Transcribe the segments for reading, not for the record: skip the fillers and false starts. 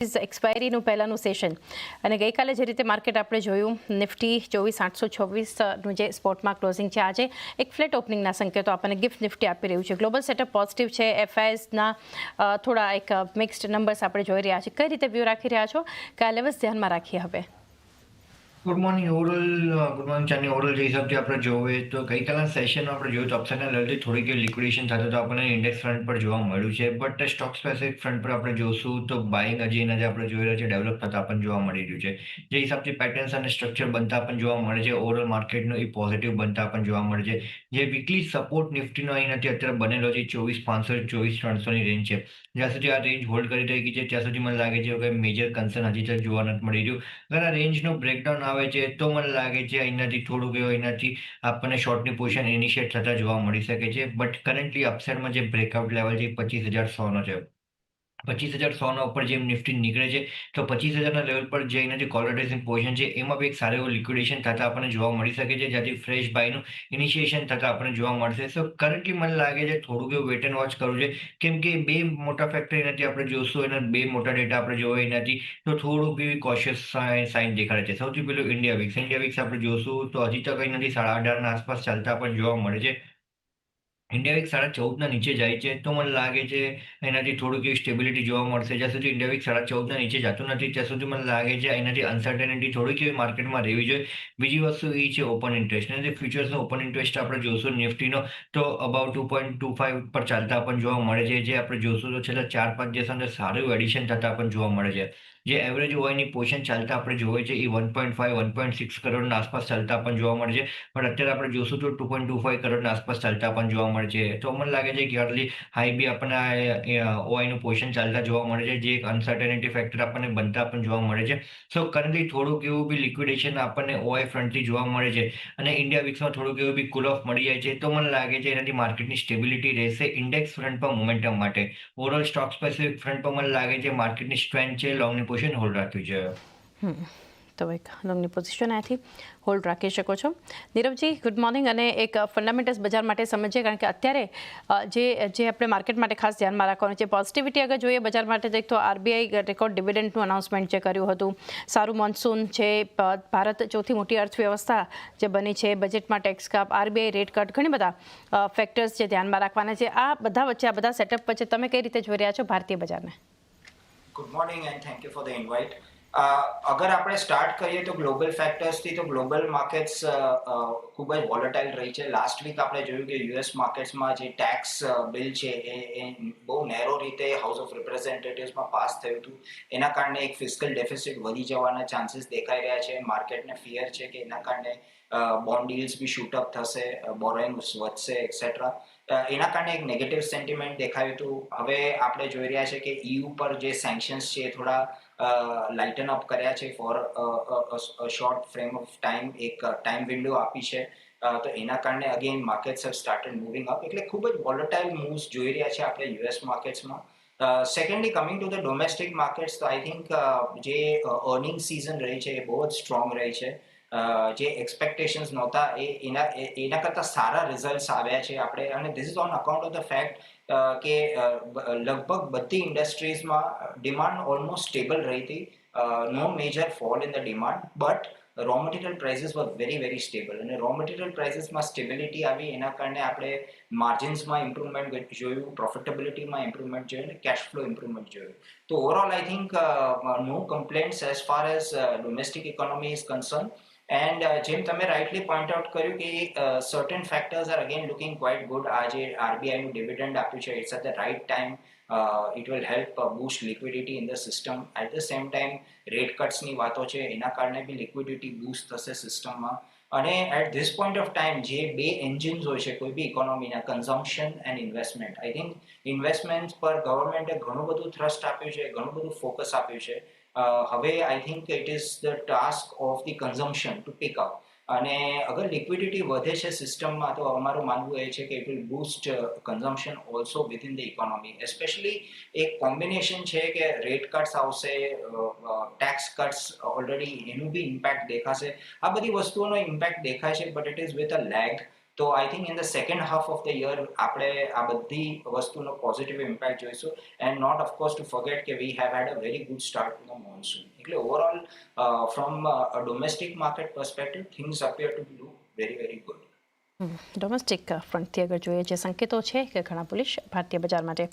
એક્સપાયરીનું પહેલાંનું સેશન અને ગઈકાલે જે રીતે માર્કેટ આપણે જોયું નિફ્ટી 24,826નું જે સ્પોટમાં ક્લોઝિંગ છે, આજે એક ફ્લેટ ઓપનિંગના સંકેતો આપણને ગિફ્ટ નિફ્ટી આપી રહ્યું છે. ગ્લોબલ સેટઅપ પોઝિટિવ છે. એફઆઈએસના થોડા એક મિક્સ્ડ નંબર્સ આપણે જોઈ રહ્યા છીએ. કઈ રીતે વ્યૂ રાખી રહ્યા છો? કયા લેવલ્સ ધ્યાનમાં રાખીએ હવે? Good morning. ગુડ મોર્નિંગ ચાની ઓવરઓલ જે હિસાબથી આપણે જોઈએ તો ગઈકાલના સેશનમાં આપણે જોયું તો અપસાઇડના લેવલથી થોડીક લિક્વિડેશન થતું તો આપણને ઇન્ડેક્સ ફ્રન્ટ પર જોવા મળ્યું છે. બટ સ્ટોક સ્પેસિફિક ફ્રન્ટ પર આપણે જોશું તો બાઇંગ હજી એના જે આપણે જોઈ રહ્યા છે ડેવલપ થતા આપણને જોવા મળી રહ્યું છે. જે હિસાબથી પેટર્ન્સ અને સ્ટ્રક્ચર બનતા આપણને જોવા મળે છે, ઓવરઓલ માર્કેટનું એ પોઝિટિવ બનતા આપણને જોવા મળે છે. જે વીકલી સપોર્ટ નિફ્ટીનો અહીંયાથી અત્યારે બનેલો છે 24,500 24,300ની રેન્જ છે. જ્યાં સુધી આ રેન્જ હોલ્ડ કરી રહી છે ત્યાં સુધી મને લાગે છે કે મેજર કન્સર્ન હજી તક જોવા નથી મળી રહ્યું. અગર આ રેન્જનું બ્રેકડાઉન આવે છે તો મને લાગે છે અહીંયાથી થોડુંક એવું અહીંયાથી આપણને શોર્ટની પોઝિશન ઇનિશિએટ થતા જોવા મળી શકે છે. બટ કરન્ટલી અપસાઇડમાં જે બ્રેકઆઉટ લેવલ છે 25,100નો છે. 25,100ના ઉપર જેમ નિફ્ટી નીકળે છે તો 25,000ના લેવલ પર જે અહીંયાથી કોલરેટિઝની પોઝિશન છે એમાં બી એક સારું એવું લિક્વિડેશન થતા આપણને જોવા મળી શકે છે, જ્યાંથી ફ્રેશ બાયનું ઇનિશિએશન થતા આપણને જોવા મળશે. સો કરન્ટલી મને લાગે છે થોડુંક એવું વેટ એન્ડ વોચ કરવું છે, કેમ કે બે મોટા ફેક્ટર એનાથી આપણે જોશું અને બે મોટા ડેટા આપણે જોવા એનાથી તો થોડુંક એવી કોશિયસ સાઇન દેખાડે છે. સૌથી પહેલું ઇન્ડિયા વિક્સ આપણે જોશું તો હજી તક અહીંયાથી 18.5ના આસપાસ ચાલતા આપણને જોવા મળે છે. ઇન્ડિયા વીક 14.5ના નીચે જાય છે તો મને લાગે છે એનાથી થોડુંક એવી સ્ટેબિલિટી જોવા મળશે. જ્યાં સુધી ઇન્ડિયા વીક 14.5ના નીચે જતું નથી ત્યાં સુધી મને લાગે છે એનાથી અનસર્ટેનિટી થોડીક એવી માર્કેટમાં રહેવી જોઈએ. બીજી વસ્તુ એ છે ઓપન ઇન્ટરેસ્ટ. અને જે ફ્યુચર્સનો ઓપન ઇન્ટરેસ્ટ આપણે જોશું નિફ્ટીનો તો અબાઉટ 2.25 પર ચાલતા પણ જોવા મળે છે. જે આપણે જોશું તો છેલ્લા 4-5 દિવસ અંદર સારું એડિશન થતા પણ જોવા મળે છે. જે એવરેજ ઓઆઈની પોઝિશન ચાલતા આપણે જોઈએ છે એ 1.5 1.6 કરોડના આસપાસ ચાલતા પણ જોવા મળે છે. પણ અત્યારે આપણે જોશું તો 2.25 કરોડના આસપાસ ચાલતા પણ જોવા મળે છે. તો મને લાગે છે કે અર્લી હાઈ બી આપણને ઓઆઈનું પોઝિશન ચાલતા જોવા મળે છે, જે એક અનસર્ટેનિટી ફેક્ટર આપણને બનતા પણ જોવા મળે છે. સો કરન્ટલી થોડુંક એવું બી લિક્વિડેશન આપણને ઓઆઈ ફ્રન્ટથી જોવા મળે છે અને ઇન્ડિયા વિક્સમાં થોડુંક એવું બી કુલ ઓફ મળી જાય છે તો મને લાગે છે એનાથી માર્કેટની સ્ટેબિલિટી રહેશે ઇન્ડેક્સ ફ્રન્ટ પર મોમેન્ટમ માટે. ઓવરઓલ સ્ટોક સ્પેસિફિક ફ્રન્ટ પર મને લાગે છે માર્કેટની સ્ટ્રેન્થ છે, લોંગની પોઝિશન હોલ્ડ રાખવી છે. તો એક લોંગની પોઝિશન અહીંયાથી હોલ્ડ રાખી શકો છો. નીરવજી, ગુડ મોર્નિંગ. અને એક ફંડામેન્ટલ્સ બજાર માટે સમજીએ, કારણ કે અત્યારે જે આપણે માર્કેટ માટે ખાસ ધ્યાનમાં રાખવાનું છે પોઝિટિવિટી અગર જોઈએ બજાર માટે તો આરબીઆઈ રેકોર્ડ ડિવિડન્ડનું અનાઉન્સમેન્ટ જે કર્યું હતું, સારું મોન્સૂન છે, ભારત ચોથી મોટી અર્થવ્યવસ્થા જે બની છે, બજેટમાં ટેક્સ કાપ, આરબીઆઈ રેટ કટ, ઘણી બધા ફેક્ટર્સ જે ધ્યાનમાં રાખવાના છે. આ બધા વચ્ચે, આ બધા સેટઅપ વચ્ચે તમે કઈ રીતે જોઈ રહ્યા છો ભારતીય બજારને? Good morning and thank you for the invite. અગર આપણે સ્ટાર્ટ કરીએ તો ગ્લોબલ ફેક્ટર્સથી, તો ગ્લોબલ માર્કેટ્સ ખૂબ જ વોલેટાઇલ રહી છે. લાસ્ટ વીક આપણે જોયું કે યુએસ માર્કેટ્સમાં જે ટેક્સ બિલ છે એ બહુ નેરો રીતે હાઉસ ઓફ રિપ્રેઝેન્ટેટિવ્સમાં પાસ થયું હતું. એના કારણે એક ફિસ્કલ ડેફિસિટ વધી જવાના ચાન્સીસ દેખાઈ રહ્યા છે. માર્કેટને ફિયર છે કે એના કારણે બોન્ડ ડીલ્સ બી શૂટઅપ થશે, બોરોઇંગ્સ વધશે એક્સેટ્રા. એના કારણે એક નેગેટિવ સેન્ટિમેન્ટ દેખાયું હતું. હવે આપણે જોઈ રહ્યા છે કે EU પર જે સેન્કશન્સ છે એ થોડા લાઇટન અપ કર્યા છે for short frame of time, એક ટાઈમ વિન્ડો આપી છે. તો એના કારણે again markets have started moving up. એટલે ખૂબ જ વોલેટાઇલ મૂવ્સ જોઈ રહ્યા છે આપણે યુએસ માર્કેટ્સમાં. Secondly, coming to the domestic markets, તો આઈ થિંક જે અર્નિંગ સિઝન રહી છે એ બહુ જ સ્ટ્રોંગ રહી છે. જે એક્સપેક્ટેશન્સ નહોતા એના કરતાં સારા રિઝલ્ટ્સ આવ્યા છે આપણે. અને this is on account of the fact કે લગભગ બધી ઇન્ડસ્ટ્રીઝમાં ડિમાન્ડ ઓલમોસ્ટ સ્ટેબલ રહી હતી. No major fall in the demand, but raw material prices were very very stable. અને રો મટીરિયલ પ્રાઇસીસમાં સ્ટેબિલિટી આવી એના કારણે આપણે માર્જિન્સમાં ઇમ્પ્રુવમેન્ટ જોયું, પ્રોફિટેબિલિટીમાં ઇમ્પ્રુવમેન્ટ જોયું અને કેશ ફ્લો ઇમ્પ્રુવમેન્ટ જોયું. તો overall I think no complaints as far as domestic economy is concern. And જેમ તમે રાઇટલી પોઈન્ટ આઉટ કર્યું કે certain factors are again looking quite good. આજે આરબીઆઈનું ડિવિડન્ડ આપ્યું છે, it's at the right time. It will help boost liquidity in the system. At the same time rate કટ્સની વાતો છે એના કારણે બી લિક્વિડિટી બૂસ્ટ થશે સિસ્ટમમાં. અને at this point of time જે બે એન્જિન્સ હોય છે કોઈ બી ઇકોનોમીના, consumption and investment, I think investment પર ગવર્મેન્ટે ઘણું બધું થ્રસ્ટ આપ્યું છે, ઘણું બધું ફોકસ આપ્યું છે. હવે I think it is the task of the consumption to pick up. અને અગર લિક્વિડિટી વધે છે સિસ્ટમમાં તો અમારું માનવું એ છે કે it will boost consumption also within the economy. Especially એક કોમ્બિનેશન છે કે રેટ કટ્સ આવશે, ટેક્સ કટ્સ ઓલરેડી એનું બી ઇમ્પેક્ટ દેખાશે. આ બધી વસ્તુઓનો ઇમ્પેક્ટ દેખાય છે, but it is with a lag. તો I think in the second half of the year આપણે આ બધી વસ્તુનો પોઝિટિવ ઇમ્પેક્ટ જોઈશું and not of course to forget કે we have had a very good start to the monsoon. એટલે overall from a domestic market perspective things appear to do very very good. Domestic ફ્રન્ટથી અગર જોઈએ જે સંકેતો છે કે ઘણા બુલિશ ભારતીય બજાર માટે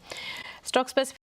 સ્ટોક સ્પેસિફિક